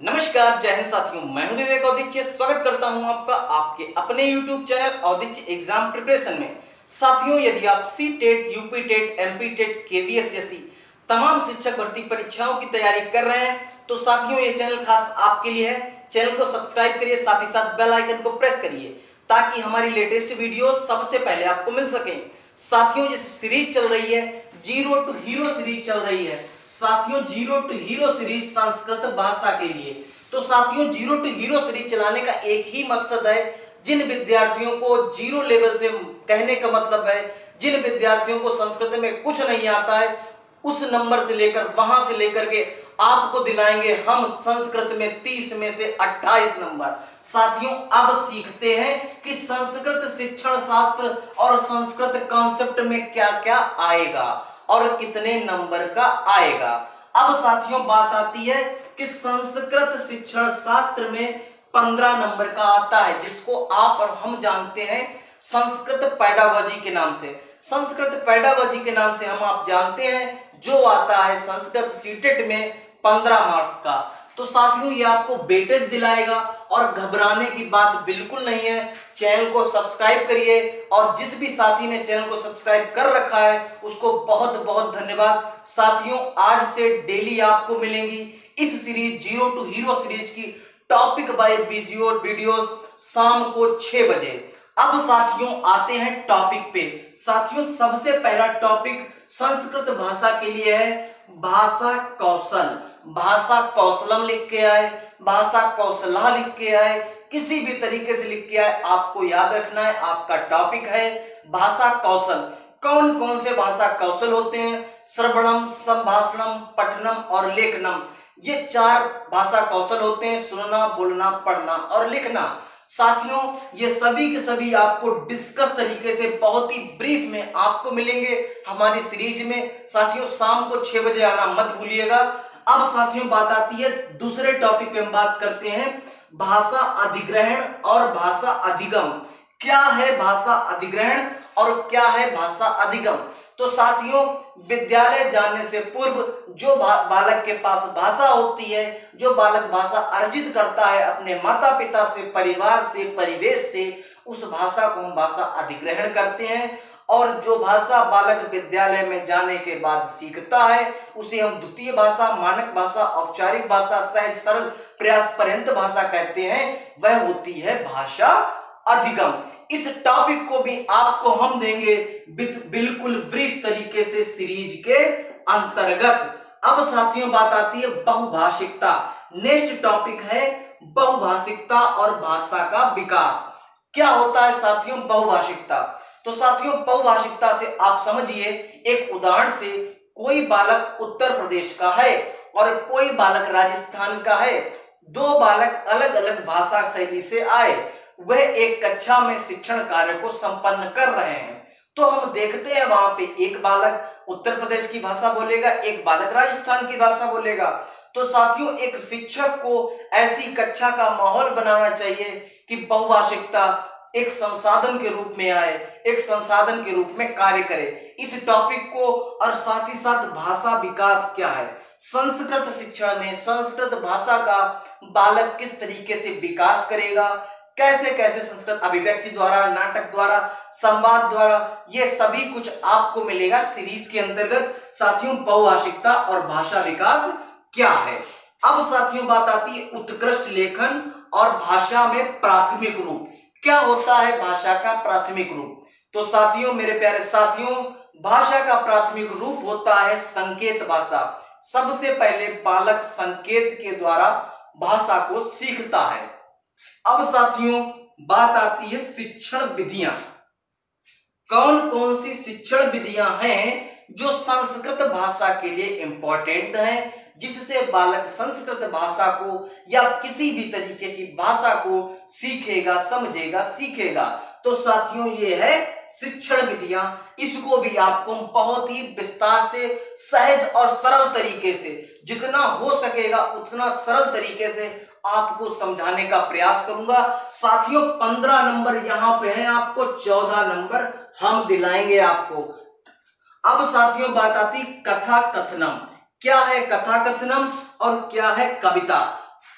नमस्कार, जय हिंद साथियों। मैं हूं विवेक औदिच्य। स्वागत करता हूं आपका आपके अपने YouTube channel Audichya exam preparation में। साथियों, यदि आप C TET, UP TET, MP TET, KVS जैसी तमाम शिक्षक भर्ती परीक्षाओं की तैयारी कर रहे हैं तो साथियों ये चैनल खास आपके लिए है। चैनल को सब्सक्राइब करिए, साथ ही साथ बेल आइकन को प्रेस करिए ताकि हमारी लेटेस्ट वीडियो सबसे पहले आपको मिल सके। साथियों, ये सीरीज चल रही है, जीरो टू हीरो सीरीज चल रही है। साथियों, zero to hero series Sanskrit भाषा के लिए। तो साथियों, जीरो टू हीरो सीरीज चलाने का एक ही मकसद है, जिन विद्यार्थियों को जीरो लेवल से, कहने का मतलब है जिन विद्यार्थियों को संस्कृत में कुछ नहीं आता है, उस नंबर से लेकर वहां से लेकर के आपको दिलाएंगे हम संस्कृत में 30 में से 28 नंबर। साथियों, अब सीखते हैं कि संस्कृत शिक्षण शास्त्र और संस्कृत कॉन्सेप्ट में क्या क्या आएगा और कितने नंबर का आएगा। अब साथियों बात आती है कि संस्कृत शिक्षण शास्त्र में 15 नंबर का आता है, जिसको आप और हम जानते हैं संस्कृत पेडागोजी के नाम से। संस्कृत पेडागोजी के नाम से हम आप जानते हैं जो आता है संस्कृत सीटेट में 15 मार्क्स का। तो साथियों ये आपको वेटेज दिलाएगा और घबराने की बात बिल्कुल नहीं है। चैनल को सब्सक्राइब करिए और जिस भी साथी ने चैनल को सब्सक्राइब कर रखा है उसको बहुत बहुत धन्यवाद। साथियों, आज से डेली आपको मिलेंगी इस series zero to hero series की टॉपिक बाय वीडियोस शाम को 6 बजे। अब साथियों आते हैं टॉपिक पे। साथियों, सबसे पहला टॉपिक संस्कृत भाषा के लिए है भाषा कौशल। भाषा कौशलम लिख के आए, भाषा कौशला लिख के आए, किसी भी तरीके से लिख के आए, आपको याद रखना है आपका टॉपिक है भाषा कौशल। कौन कौन से भाषा कौशल होते हैं? श्रवणम, संभाषणम, पठनम और लेखनम। ये 4 भाषा कौशल होते हैं, सुनना, बोलना, पढ़ना और लिखना। साथियों, ये सभी के सभी आपको डिस्कस तरीके से बहुत ही ब्रीफ में आपको मिलेंगे हमारी सीरीज में। साथियों, शाम को 6 बजे आना मत भूलिएगा। अब साथियों बात आती है दूसरे टॉपिक पे, हम बात करते हैं भाषा अधिग्रहण और भाषा अधिगम। क्या है भाषा अधिग्रहण और क्या है भाषा अधिगम? तो साथियों, विद्यालय जाने से पूर्व जो बालक के पास भाषा होती है, जो बालक भाषा अर्जित करता है अपने माता पिता से, परिवार से, परिवेश से, उस भाषा को हम भाषा अधिग्रहण करते हैं। और जो भाषा बालक विद्यालय में जाने के बाद सीखता है उसे हम द्वितीय भाषा, मानक भाषा, औपचारिक भाषा, सहज सरल प्रयास पर्यंत भाषा कहते हैं, वह होती है भाषा अधिगम। इस टॉपिक को भी आपको हम देंगे बिल्कुल ब्रीफ तरीके से सीरीज के अंतर्गत। अब साथियों बात आती है बहुभाषिकता। नेक्स्ट टॉपिक है बहुभाषिकता और भाषा का विकास। क्या होता है साथियों बहुभाषिकता? तो साथियों, बहुभाषिकता से आप समझिए, एक उदाहरण से, कोई बालक उत्तर प्रदेश का है और कोई बालक राजस्थान का है। 2 बालक अलग अलग भाषा शैली से आए, वह एक कक्षा में शिक्षण कार्य को संपन्न कर रहे हैं। तो हम देखते हैं वहां पे एक बालक उत्तर प्रदेश की भाषा बोलेगा, एक बालक राजस्थान की भाषा बोलेगा। तो साथियों, एक शिक्षक को ऐसी कक्षा का माहौल बनाना चाहिए कि बहुभाषिकता एक संसाधन के रूप में आए, एक संसाधन के रूप में कार्य करे। इस टॉपिक को और साथ ही साथ भाषा विकास क्या है, संस्कृत शिक्षण में संस्कृत भाषा का बालक किस तरीके से विकास करेगा, कैसे कैसे संस्कृत अभिव्यक्ति द्वारा, नाटक द्वारा, संवाद द्वारा, ये सभी कुछ आपको मिलेगा सीरीज के अंतर्गत। साथियों, बहुभाषिकता और भाषा विकास क्या है। अब साथियों बात आती है उत्कृष्ट लेखन और भाषा में प्राथमिक रूप। क्या होता है भाषा का प्राथमिक रूप? तो साथियों, मेरे प्यारे साथियों, भाषा का प्राथमिक रूप होता है संकेत भाषा। सबसे पहले बालक संकेत के द्वारा भाषा को सीखता है। अब साथियों बात आती है शिक्षण विधियां। कौन कौन सी शिक्षण विधियां हैं जो संस्कृत भाषा के लिए इंपॉर्टेंट हैं, जिससे बालक संस्कृत भाषा को या किसी भी तरीके की भाषा को सीखेगा, समझेगा, सीखेगा। तो साथियों ये है शिक्षण विधियां। इसको भी आपको बहुत ही विस्तार से, सहज और सरल तरीके से, जितना हो सकेगा उतना सरल तरीके से आपको समझाने का प्रयास करूंगा। साथियों 15 नंबर यहां पे हैं, आपको 14 नंबर हम दिलाएंगे आपको। अब साथियों बात आती कथा कथनम। क्या है कथा कथनम और क्या है कविता?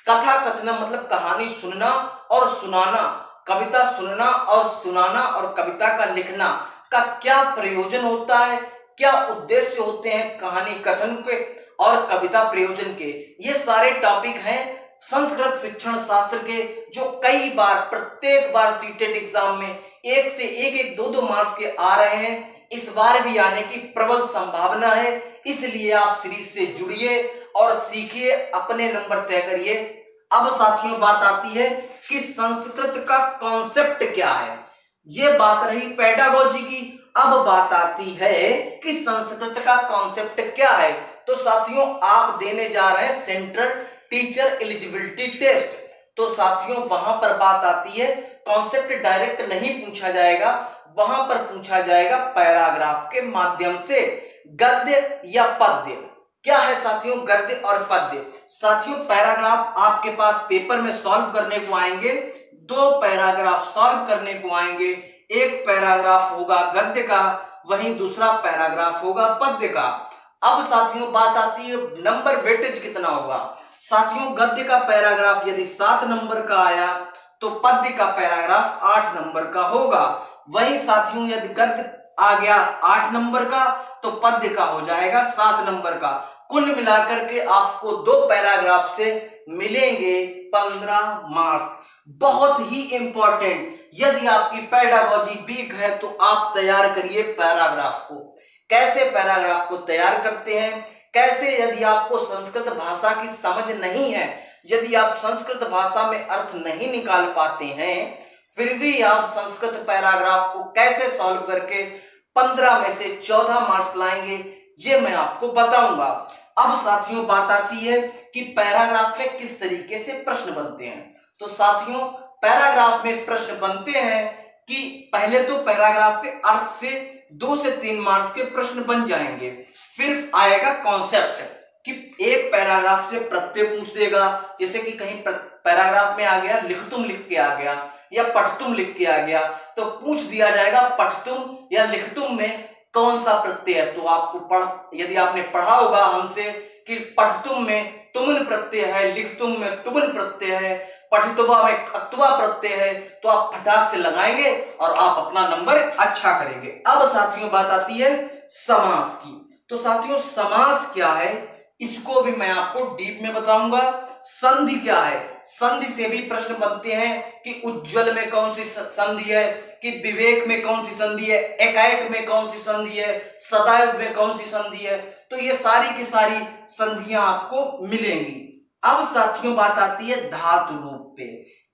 कथा कथनम मतलब कहानी सुनना और सुनाना, कविता सुनना और सुनाना और कविता का लिखना का क्या प्रयोजन होता है, क्या उद्देश्य होते हैं कहानी कथन के और कविता प्रयोजन के, ये सारे टॉपिक हैं संस्कृत शिक्षण शास्त्र के, जो कई बार प्रत्येक बार सीटेट एग्जाम में एक से एक दो मार्क्स के आ रहे हैं। इस बार भी आने की प्रबल संभावना है, इसलिए आप सीरीज से जुड़िए और सीखिए, अपने नंबर तय करिए। अब साथियों बात आती है कि संस्कृत का कॉन्सेप्ट क्या है। ये बात रही पेडागोजी की। अब बात आती है कि संस्कृत का कॉन्सेप्ट क्या है। तो साथियों आप देने जा रहे हैं सेंट्रल टीचर एलिजिबिलिटी टेस्ट। तो साथियों वहां पर बात आती है, कॉन्सेप्ट डायरेक्ट नहीं पूछा जाएगा, वहां पर पूछा जाएगा पैराग्राफ के माध्यम से, गद्य या पद्य। क्या है साथियों गद्य और पद्य? साथियों पैराग्राफ आपके पास पेपर में सॉल्व करने को आएंगे, दो पैराग्राफ सॉल्व करने को आएंगे। एक पैराग्राफ होगा गद्य का, वहीं दूसरा पैराग्राफ होगा पद्य का। अब साथियों बात आती है नंबर वेटेज कितना होगा। साथियों गद्य का पैराग्राफ यदि 7 नंबर का आया तो पद्य का पैराग्राफ 8 नंबर का होगा। वहीं साथियों यदि गद्य आ गया 8 नंबर का तो पद्य का हो जाएगा 7 नंबर का। कुल मिलाकर के आपको दो पैराग्राफ से मिलेंगे 15 मार्क्स। बहुत ही इंपॉर्टेंट, यदि आपकी पेडागोजी वीक है तो आप तैयार करिए पैराग्राफ को। कैसे पैराग्राफ को तैयार करते हैं, कैसे यदि आपको संस्कृत भाषा की समझ नहीं है, यदि आप संस्कृत भाषा में अर्थ नहीं निकाल पाते हैं, फिर भी आप संस्कृत पैराग्राफ को कैसे सॉल्व करके 15 में से 14 मार्क्स लाएंगे, ये मैं आपको बताऊंगा। अब साथियों बात आती है कि पैराग्राफ में किस तरीके से प्रश्न बनते हैं। तो साथियों पैराग्राफ में प्रश्न बनते हैं कि पहले तो पैराग्राफ के अर्थ से 2 से 3 मार्क्स के प्रश्न बन जाएंगे। फिर आएगा कॉन्सेप्ट कि एक पैराग्राफ से प्रत्यय पूछ देगा, जैसे कि कहीं पैराग्राफ में आ गया लिखतुम लिख के आ गया या पठतुम लिख के आ गया, तो पूछ दिया जाएगा पठतुम या लिखतुम में कौन सा प्रत्यय है। तो आपको यदि आपने पढ़ा होगा हमसे कि पठतुम में तुमन प्रत्यय है, लिखतुम में तुमन प्रत्यय है, पठितुबा में अत्वा प्रत्यय है, तो आप फटाक से लगाएंगे और आप अपना नंबर अच्छा करेंगे। अब साथियों बात आती है समास की। तो साथियों समास क्या है इसको भी मैं आपको डीप में बताऊंगा। संधि क्या है, संधि से भी प्रश्न बनते हैं कि उज्ज्वल में कौन सी संधि है, कि विवेक में कौन सी संधि है, एकाएक में कौन सी संधि है, सदैव में कौन सी संधि है। तो ये सारी की सारी संधियां आपको मिलेंगी। अब साथियों बात आती है धातु रूप पे।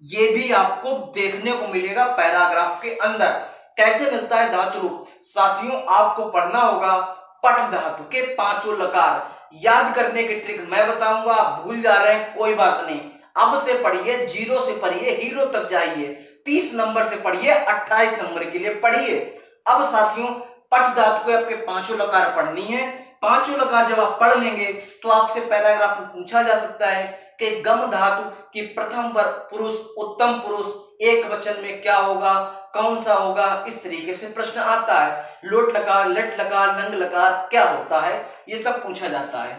ये भी आपको देखने को मिलेगा पैराग्राफ के अंदर। कैसे मिलता है धातु रूप? साथियों आपको पढ़ना होगा पठ धातु के 5 लकार। याद करने की ट्रिक मैं बताऊंगा, आप भूल जा रहे हैं कोई बात नहीं, अब से पढ़िए, 0 से पढ़िए, हीरो तक जाइए, 30 नंबर से पढ़िए, 28 नंबर के लिए पढ़िए। अब साथियों पठ धातु के आपके 5 लकार पढ़नी है। 5 लकार जब आप पढ़ लेंगे तो आपसे पैराग्राफ में पूछा जा सकता है कि गम धातु की प्रथम पुरुष उत्तम पुरुष एक वचन में क्या होगा, कौन सा होगा, इस तरीके से प्रश्न आता है। लोट लकार, लट लकार, लंग लकार क्या होता है, ये सब पूछा जाता है।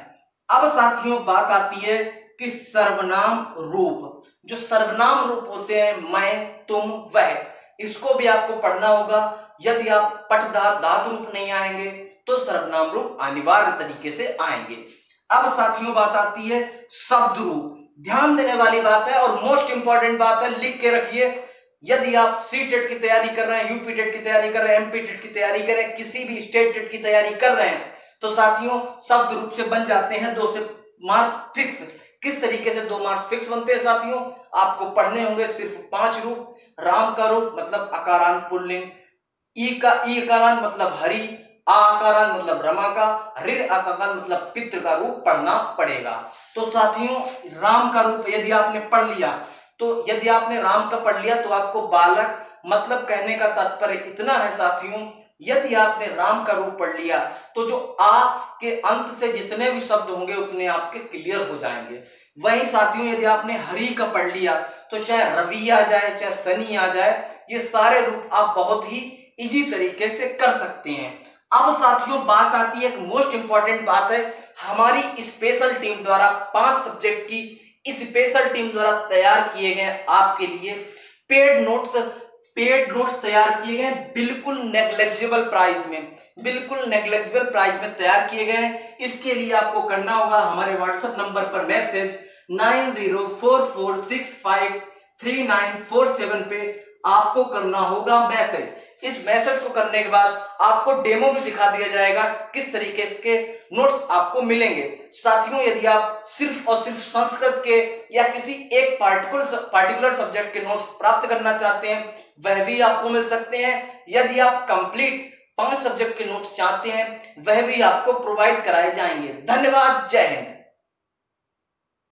अब साथियों बात आती है कि सर्वनाम रूप। जो सर्वनाम रूप होते हैं मैं, तुम, वह, इसको भी आपको पढ़ना होगा। यदि आप पठ धातु रूप नहीं आएंगे तो सर्वनाम रूप अनिवार्य तरीके से आएंगे। अब साथियों बात आती है शब्द रूप। ध्यान देने वाली बात है और मोस्ट इंपॉर्टेंट बात है, लिख के रखिए। यदि आप सी टेट की तैयारी कर रहे हैं, यूपी टेट की तैयारी कर रहे हैं, एमपी टेट की तैयारी कर रहे हैं, किसी भी स्टेट टेट की तैयारी कर रहे हैं, तो साथियों शब्द रूप से बन जाते हैं 2 से मार्क्स फिक्स। किस तरीके से 2 मार्क्स फिक्स बनते हैं साथियों? आपको पढ़ने होंगे सिर्फ 5 रूप। राम का रूप मतलब अकारान पुल्लिंग, ई अकारान मतलब हरि, आकारान मतलब रमा का, ऋ आकारान मतलब पितृ का रूप पढ़ना पड़ेगा। तो साथियों राम का रूप यदि आपने पढ़ लिया, तो यदि आपने राम का पढ़ लिया तो आपको बालक, मतलब कहने का तात्पर्य इतना है साथियों, यदि आपने राम का रूप पढ़ लिया तो जो आ के अंत से जितने भी शब्द होंगे उतने आपके क्लियर हो जाएंगे। वही साथियों यदि आपने हरि का पढ़ लिया तो चाहे रवि आ जाए, चाहे शनि आ जाए, ये सारे रूप आप बहुत ही इजी तरीके से कर सकते हैं। अब साथियों बात आती है, एक मोस्ट इंपॉर्टेंट बात है, हमारी स्पेशल टीम द्वारा 5 सब्जेक्ट की इस स्पेशल टीम द्वारा तैयार किए गए आपके लिए पेड नोट्स तैयार किए गए बिल्कुल नेग्लेक्जिबल प्राइस में तैयार किए गए हैं। इसके लिए आपको करना होगा हमारे व्हाट्सएप नंबर पर मैसेज 9044653947 पे आपको करना होगा मैसेज। इस मैसेज को करने के बाद आपको डेमो भी दिखा दिया जाएगा किस तरीके के नोट्स आपको मिलेंगे। साथियों, यदि आप सिर्फ और सिर्फ संस्कृत के या किसी एक पार्टिकुलर सब्जेक्ट के नोट्स प्राप्त करना चाहते हैं वह भी आपको मिल सकते हैं। यदि आप कंप्लीट 5 सब्जेक्ट के नोट्स चाहते हैं वह भी आपको प्रोवाइड कराए जाएंगे। धन्यवाद। जय हिंद।